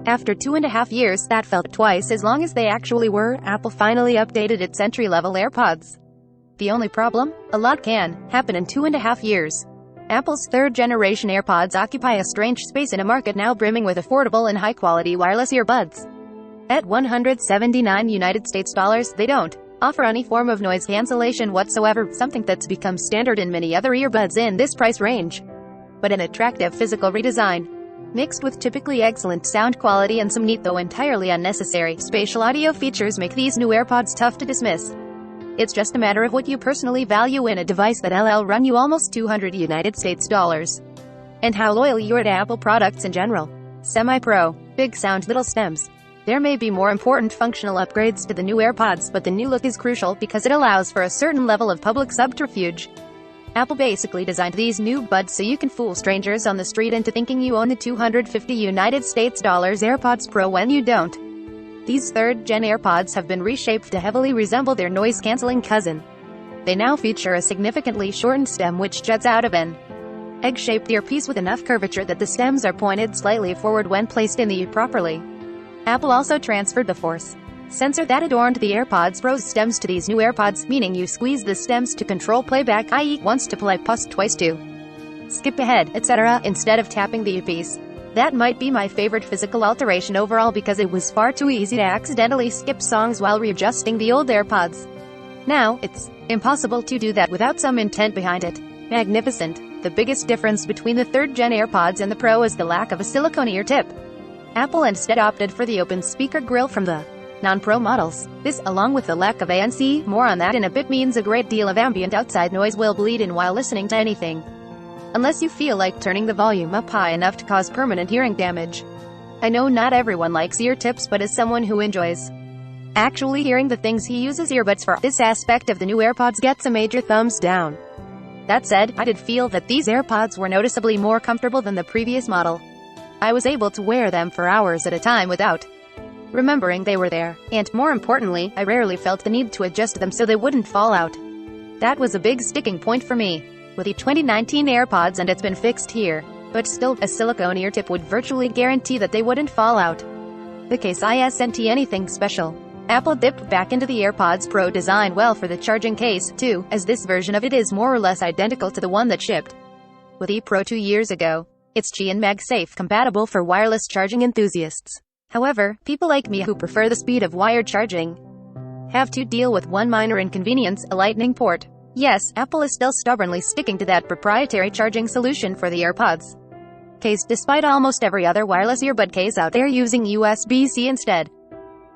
After 2.5 years that felt twice as long as they actually were, Apple finally updated its entry-level AirPods. The only problem? A lot can happen in 2.5 years. Apple's third-generation AirPods occupy a strange space in a market now brimming with affordable and high-quality wireless earbuds. At $179 United States dollars, they don't offer any form of noise cancellation whatsoever, something that's become standard in many other earbuds in this price range. But an attractive physical redesign, mixed with typically excellent sound quality and some neat though entirely unnecessary spatial audio features, make these new AirPods tough to dismiss. It's just a matter of what you personally value in a device that'll run you almost $200 United States dollars. And how loyal you are to Apple products in general. Semi-Pro, big sound, little stems. There may be more important functional upgrades to the new AirPods, but the new look is crucial because it allows for a certain level of public subterfuge. Apple basically designed these new buds so you can fool strangers on the street into thinking you own the $250 United States dollars AirPods Pro when you don't. These third-gen AirPods have been reshaped to heavily resemble their noise-canceling cousin. They now feature a significantly shortened stem which juts out of an egg-shaped earpiece with enough curvature that the stems are pointed slightly forward when placed in the ear properly. Apple also transferred the force sensor that adorned the AirPods Pro's stems to these new AirPods, meaning you squeeze the stems to control playback, i.e. once to play, pause twice to skip ahead, etc., instead of tapping the earpiece. That might be my favorite physical alteration overall because it was far too easy to accidentally skip songs while readjusting the old AirPods. Now, it's impossible to do that without some intent behind it. Magnificent. The biggest difference between the third-gen AirPods and the Pro is the lack of a silicone ear tip. Apple instead opted for the open speaker grill from the non-Pro models. This, along with the lack of ANC, more on that in a bit, means a great deal of ambient outside noise will bleed in while listening to anything. Unless you feel like turning the volume up high enough to cause permanent hearing damage. I know not everyone likes ear tips, but as someone who enjoys actually hearing the things he uses earbuds for, this aspect of the new AirPods gets a major thumbs down. That said, I did feel that these AirPods were noticeably more comfortable than the previous model. I was able to wear them for hours at a time without remembering they were there, and more importantly, I rarely felt the need to adjust them so they wouldn't fall out. That was a big sticking point for me with the 2019 AirPods, and it's been fixed here. But still, a silicone ear tip would virtually guarantee that they wouldn't fall out. The case isn't anything special. Apple dipped back into the AirPods Pro design well for the charging case, too, as this version of it is more or less identical to the one that shipped with the Pro 2 years ago. It's Qi and MagSafe compatible for wireless charging enthusiasts. However, people like me who prefer the speed of wired charging have to deal with one minor inconvenience: a lightning port. Yes, Apple is still stubbornly sticking to that proprietary charging solution for the AirPods case, despite almost every other wireless earbud case out there using USB-C instead.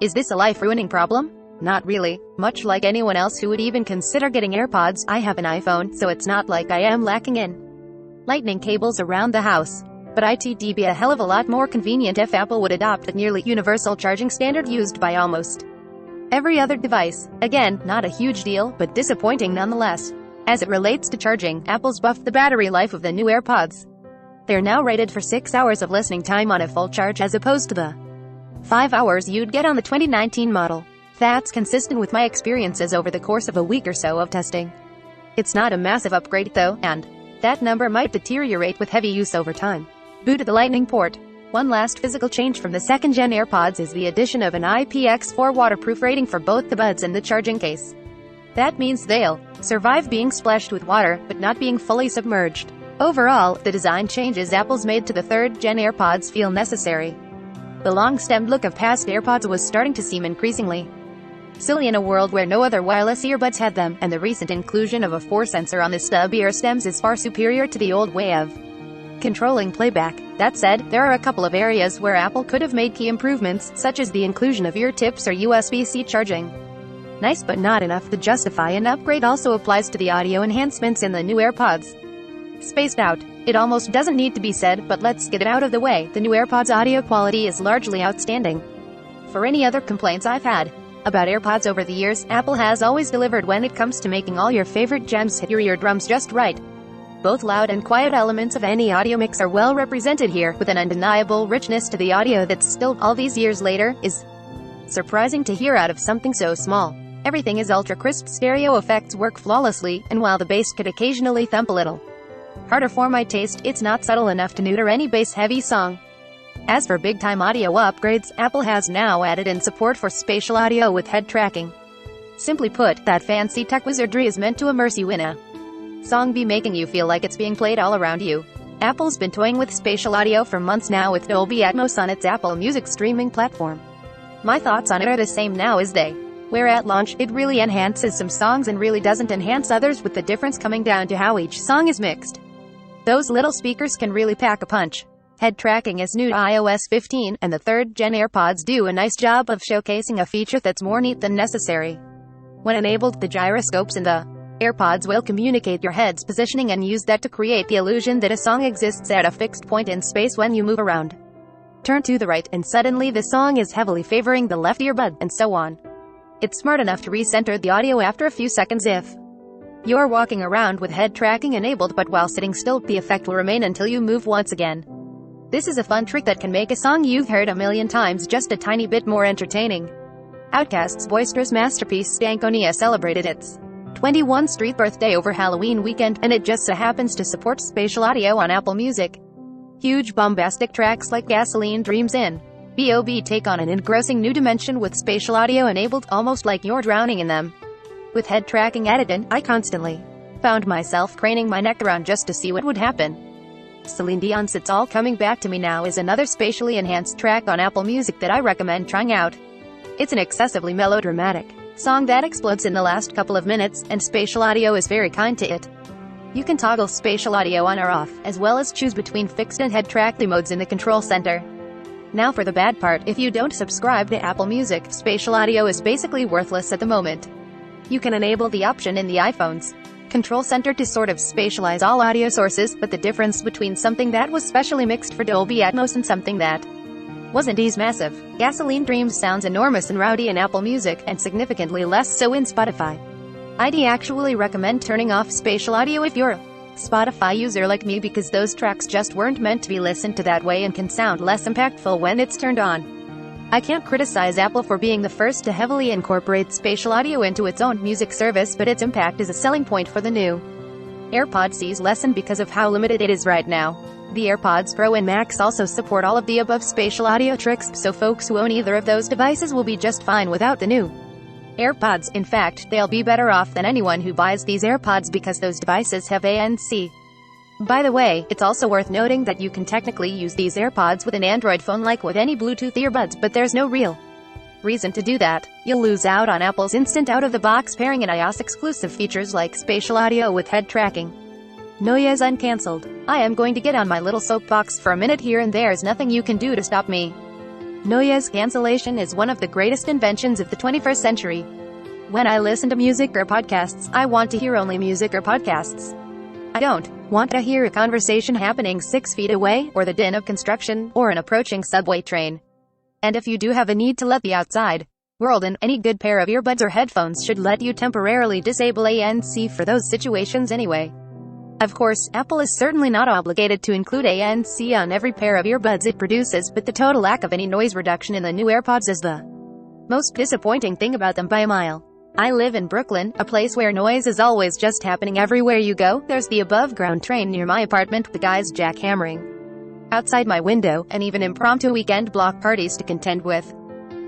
Is this a life-ruining problem? Not really. Much like anyone else who would even consider getting AirPods, I have an iPhone, so it's not like I am lacking in lightning cables around the house. But it'd be a hell of a lot more convenient if Apple would adopt the nearly universal charging standard used by almost every other device. Again, not a huge deal, but disappointing nonetheless. As it relates to charging, Apple's buffed the battery life of the new AirPods. They're now rated for 6 hours of listening time on a full charge as opposed to the 5 hours you'd get on the 2019 model. That's consistent with my experiences over the course of a week or so of testing. It's not a massive upgrade though, and that number might deteriorate with heavy use over time. Boot to the lightning port. One last physical change from the second-gen AirPods is the addition of an IPX4 waterproof rating for both the buds and the charging case. That means they'll survive being splashed with water, but not being fully submerged. Overall, the design changes Apple's made to the third-gen AirPods feel necessary. The long-stemmed look of past AirPods was starting to seem increasingly silly in a world where no other wireless earbuds had them, and the recent inclusion of a force sensor on the stub ear stems is far superior to the old way of controlling playback. That said, there are a couple of areas where Apple could have made key improvements, such as the inclusion of ear tips or USB-C charging. Nice but not enough to justify an upgrade also applies to the audio enhancements in the new AirPods. Spaced out. It almost doesn't need to be said, but let's get it out of the way. The new AirPods audio quality is largely outstanding. For any other complaints I've had about AirPods over the years, Apple has always delivered when it comes to making all your favorite gems hit your eardrums just right. Both loud and quiet elements of any audio mix are well represented here, with an undeniable richness to the audio that still, all these years later, is surprising to hear out of something so small. Everything is ultra-crisp, stereo effects work flawlessly, and while the bass could occasionally thump a little harder for my taste, it's not subtle enough to neuter any bass-heavy song. As for big-time audio upgrades, Apple has now added in support for spatial audio with head tracking. Simply put, that fancy tech wizardry is meant to immerse you in a song, be making you feel like it's being played all around you. Apple's been toying with spatial audio for months now with Dolby Atmos on its Apple Music streaming platform. My thoughts on it are the same now as they were at launch. It really enhances some songs and really doesn't enhance others, with the difference coming down to how each song is mixed. Those little speakers can really pack a punch. Head tracking is new to iOS 15, and the 3rd Gen AirPods do a nice job of showcasing a feature that's more neat than necessary. When enabled, the gyroscopes in the AirPods will communicate your head's positioning and use that to create the illusion that a song exists at a fixed point in space when you move around. Turn to the right, and suddenly the song is heavily favoring the left earbud, and so on. It's smart enough to recenter the audio after a few seconds if you're walking around with head tracking enabled, but while sitting still, the effect will remain until you move once again. This is a fun trick that can make a song you've heard a million times just a tiny bit more entertaining. Outkast's boisterous masterpiece Stankonia celebrated its 21st birthday over Halloween weekend, and it just so happens to support spatial audio on Apple Music. Huge bombastic tracks like Gasoline Dreams in B.O.B. take on an engrossing new dimension with spatial audio enabled, almost like you're drowning in them. With head tracking added in, I constantly found myself craning my neck around just to see what would happen. Celine Dion's It's All Coming Back to Me Now is another spatially enhanced track on Apple Music that I recommend trying out. It's an excessively melodramatic song that explodes in the last couple of minutes, and spatial audio is very kind to it. You can toggle spatial audio on or off, as well as choose between fixed and head tracking modes in the control center. Now for the bad part: if you don't subscribe to Apple Music, spatial audio is basically worthless at the moment. You can enable the option in the iPhone's control center to sort of spatialize all audio sources, but the difference between something that was specially mixed for Dolby Atmos and something that wasn't is massive. Gasoline Dreams sounds enormous and rowdy in Apple Music, and significantly less so in Spotify. I'd actually recommend turning off spatial audio if you're a Spotify user like me, because those tracks just weren't meant to be listened to that way and can sound less impactful when it's turned on. I can't criticize Apple for being the first to heavily incorporate spatial audio into its own music service, but its impact is a selling point for the new AirPods sees lessen because of how limited it is right now. The AirPods Pro and Max also support all of the above spatial audio tricks, so folks who own either of those devices will be just fine without the new AirPods. In fact, they'll be better off than anyone who buys these AirPods, because those devices have ANC. By the way, it's also worth noting that you can technically use these AirPods with an Android phone like with any Bluetooth earbuds, but there's no real reason to do that. You'll lose out on Apple's instant out-of-the-box pairing and iOS-exclusive features like spatial audio with head tracking. Noyes uncancelled. I am going to get on my little soapbox for a minute here, and there's nothing you can do to stop me. Noise cancellation is one of the greatest inventions of the 21st century. When I listen to music or podcasts, I want to hear only music or podcasts. I don't want to hear a conversation happening 6 feet away, or the din of construction, or an approaching subway train. And if you do have a need to let the outside world in, any good pair of earbuds or headphones should let you temporarily disable ANC for those situations anyway. Of course, Apple is certainly not obligated to include ANC on every pair of earbuds it produces, but the total lack of any noise reduction in the new AirPods is the most disappointing thing about them by a mile. I live in Brooklyn, a place where noise is always just happening everywhere you go. There's the above-ground train near my apartment, the guys jackhammering outside my window, and even impromptu weekend block parties to contend with.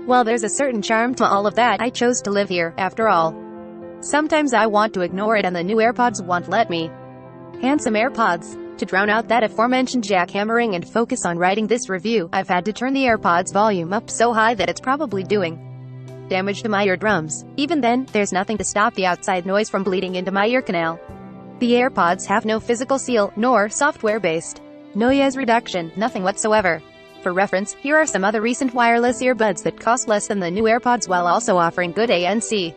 While there's a certain charm to all of that, I chose to live here, after all. Sometimes I want to ignore it, and the new AirPods won't let me. Handsome AirPods. To drown out that aforementioned jackhammering and focus on writing this review, I've had to turn the AirPods volume up so high that it's probably doing damage to my eardrums. Even then, there's nothing to stop the outside noise from bleeding into my ear canal. The AirPods have no physical seal, nor software-based noise reduction, nothing whatsoever. For reference, here are some other recent wireless earbuds that cost less than the new AirPods while also offering good ANC.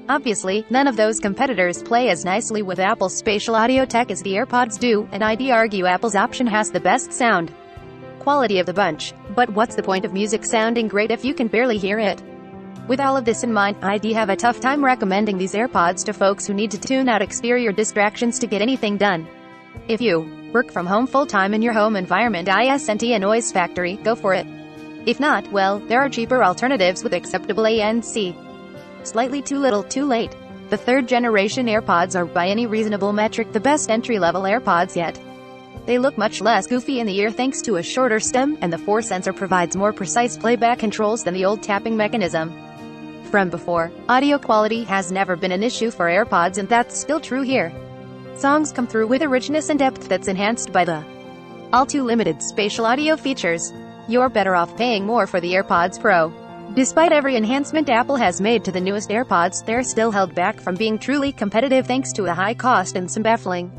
Obviously, none of those competitors play as nicely with Apple's spatial audio tech as the AirPods do, and I'd argue Apple's option has the best sound quality of the bunch. But what's the point of music sounding great if you can barely hear it? With all of this in mind, I'd have a tough time recommending these AirPods to folks who need to tune out exterior distractions to get anything done. If you work from home full-time in your home environment isn't a noise factory, go for it. If not, well, there are cheaper alternatives with acceptable ANC. Slightly too little, too late. The 3rd generation AirPods are, by any reasonable metric, the best entry-level AirPods yet. They look much less goofy in the ear thanks to a shorter stem, and the 4 sensor provides more precise playback controls than the old tapping mechanism. From before, audio quality has never been an issue for AirPods, and that's still true here. Songs come through with a richness and depth that's enhanced by the all too limited spatial audio features. You're better off paying more for the AirPods Pro. Despite every enhancement Apple has made to the newest AirPods, they're still held back from being truly competitive thanks to a high cost and some baffling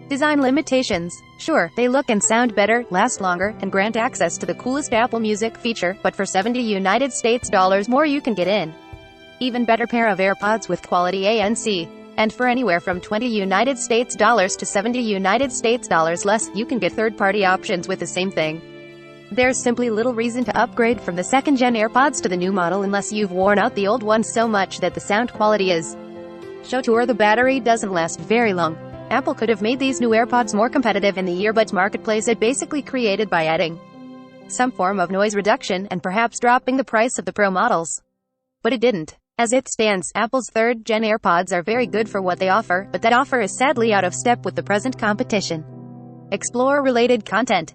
design limitations. Sure, they look and sound better, last longer, and grant access to the coolest Apple Music feature, but for $70 United States dollars more you can get an even better pair of AirPods with quality ANC. And for anywhere from $20 United States dollars to $70 United States dollars less, you can get third-party options with the same thing. There's simply little reason to upgrade from the second-gen AirPods to the new model unless you've worn out the old ones so much that the sound quality is so poor the battery doesn't last very long. Apple could have made these new AirPods more competitive in the earbuds marketplace it basically created by adding some form of noise reduction and perhaps dropping the price of the Pro models. But it didn't. As it stands, Apple's third-gen AirPods are very good for what they offer, but that offer is sadly out of step with the present competition. Explore related content.